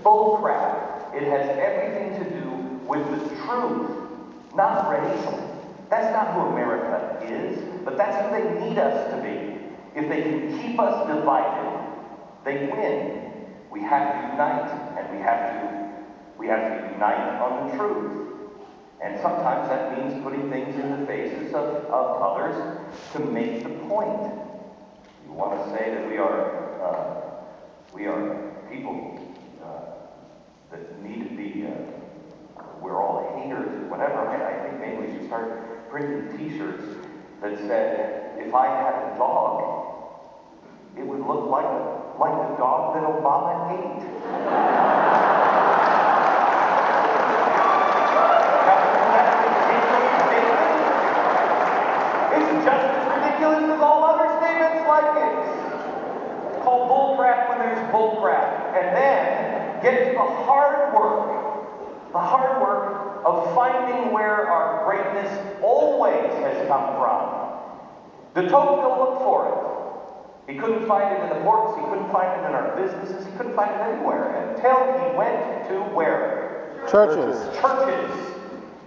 bull crap. It has everything to do with the truth, not race. That's not who America is, but that's who they need us to be. If they can keep us divided, they win. We have to unite, and we have to unite on the truth. And sometimes that means putting things in the faces of others to make the point. You want to say that we are people that need to be, we're all haters or whatever. I think maybe we should start printing t-shirts that said, if I had a dog, it would look like the dog that Obama ate. It's just as ridiculous as all other statements like it. It's called bullcrap when there's bullcrap. And then get to the hard work of finding where our greatness always has come from. De Tocqueville looked for it. He couldn't find it in the ports, he couldn't find it in our businesses, he couldn't find it anywhere until he went to where? Churches.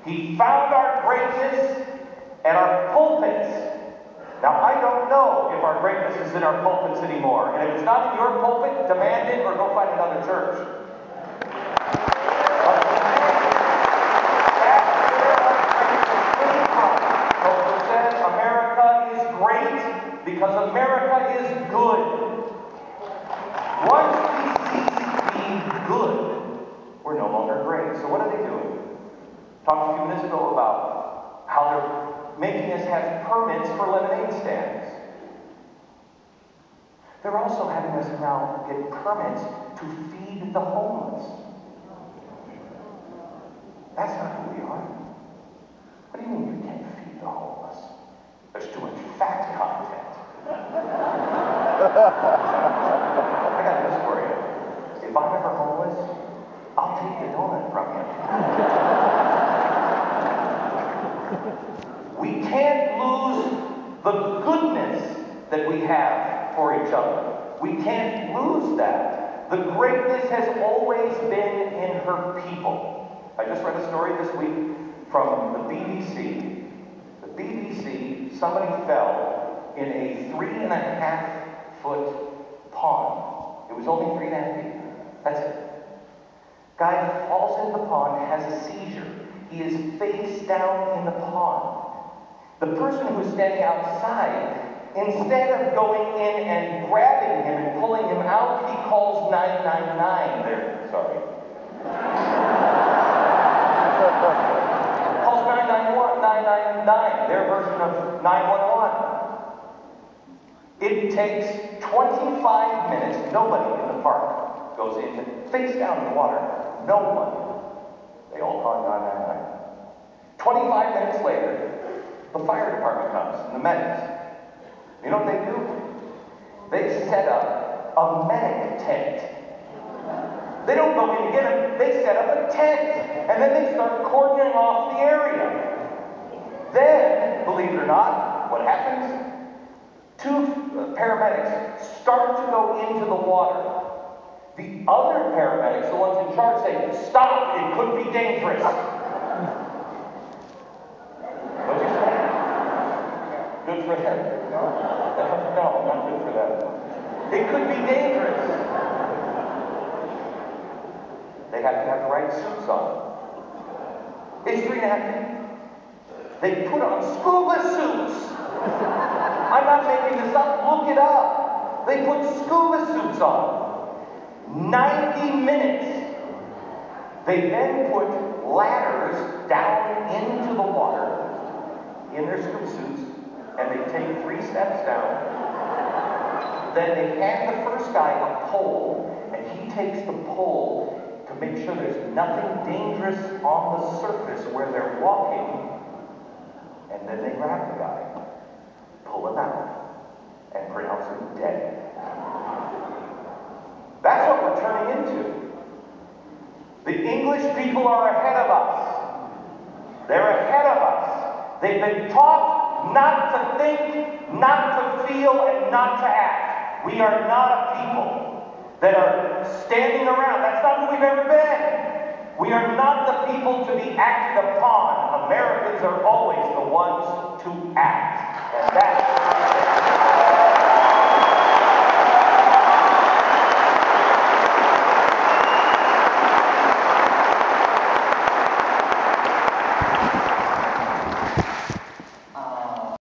He found our greatness at our pulpits. Now, I don't know if our greatness is in our pulpits anymore. And if it's not in your pulpit, demand it or go find another church. Because America is good. Once we cease being good, we're no longer great. So what are they doing? Talked a few minutes ago about how they're making us have permits for lemonade stands. They're also having us now get permits to feed the homeless. That's not who we are. What do you mean you can't feed the homeless? There's too much fat content. I got news for you. If I'm ever homeless, I'll take the donut from you. We can't lose the goodness that we have for each other. We can't lose that. The greatness has always been in her people. I just read a story this week from the BBC. The BBC, somebody fell in a 3.5-foot pond. It was only 3.5 feet. That's it. Guy falls into the pond, has a seizure. He is face down in the pond. The person who's standing outside, instead of going in and grabbing him and pulling him out, he calls 999. Calls 999, their version of 911. It takes 25 minutes. Nobody in the park goes in, face down in the water. No one. They all call 999. 25 minutes later, the fire department comes, and the medics. You know what they do? They set up a medic tent. They don't go in to get him. They set up a tent, and then they start cordoning off the area. Then, believe it or not, what happens? Two paramedics start to go into the water. The other paramedics, the ones in charge, say, "Stop, it could be dangerous." What'd you say? Good for them? No, not good for them. It could be dangerous. They have to have the right suits on. It's 3.5 feet. They put on scuba suits. I'm not making this up. Look it up. They put scuba suits on. 90 minutes. They then put ladders down into the water in their scuba suits, and they take 3 steps down. Then they hand the first guy a pole, and he takes the pole to make sure there's nothing dangerous on the surface where they're walking, and then they grab the guy, pull him out, and pronounce him dead. That's what we're turning into. The English people are ahead of us. They're ahead of us. They've been taught not to think, not to feel, and not to act. We are not a people. that are standing around. That's not who we've ever been. We are not the people to be acted upon. Americans are always the ones to act. And that's